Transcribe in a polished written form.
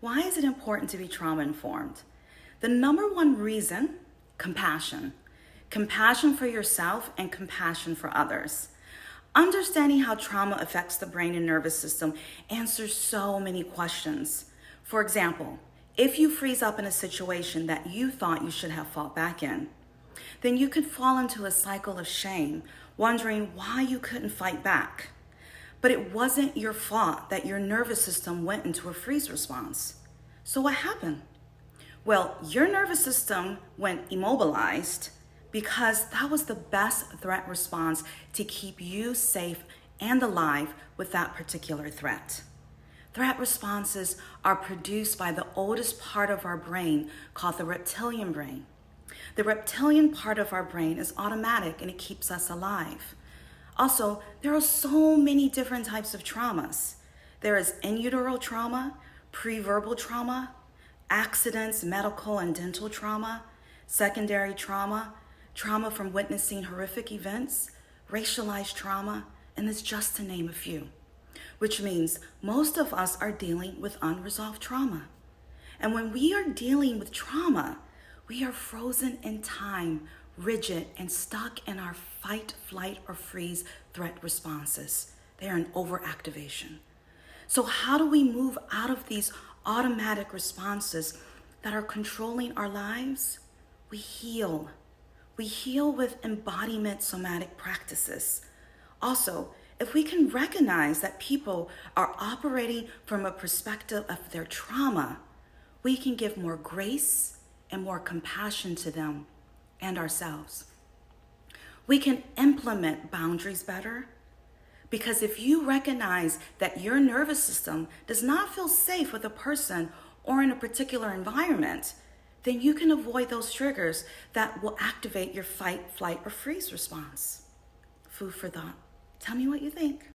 Why is it important to be trauma informed? The number one reason, compassion. Compassion for yourself and compassion for others. Understanding how trauma affects the brain and nervous system answers so many questions. For example, if you freeze up in a situation that you thought you should have fought back in, then you could fall into a cycle of shame, wondering why you couldn't fight back. But it wasn't your fault that your nervous system went into a freeze response. So what happened? Well, your nervous system went immobilized because that was the best threat response to keep you safe and alive with that particular threat. Threat responses are produced by the oldest part of our brain called the reptilian brain. The reptilian part of our brain is automatic and it keeps us alive. Also, there are so many different types of traumas. There is in utero trauma, pre-verbal trauma, accidents, medical and dental trauma, secondary trauma, trauma from witnessing horrific events, racialized trauma, and it's just to name a few. Which means most of us are dealing with unresolved trauma. And when we are dealing with trauma, we are frozen in time, rigid, and stuck in our fight, flight, or freeze threat responses. They are in overactivation. So how do we move out of these automatic responses that are controlling our lives? We heal. We heal with embodiment somatic practices. Also, if we can recognize that people are operating from a perspective of their trauma, we can give more grace and more compassion to them and ourselves. We can implement boundaries better because if you recognize that your nervous system does not feel safe with a person or in a particular environment, then you can avoid those triggers that will activate your fight, flight, or freeze response. Food for thought. Tell me what you think.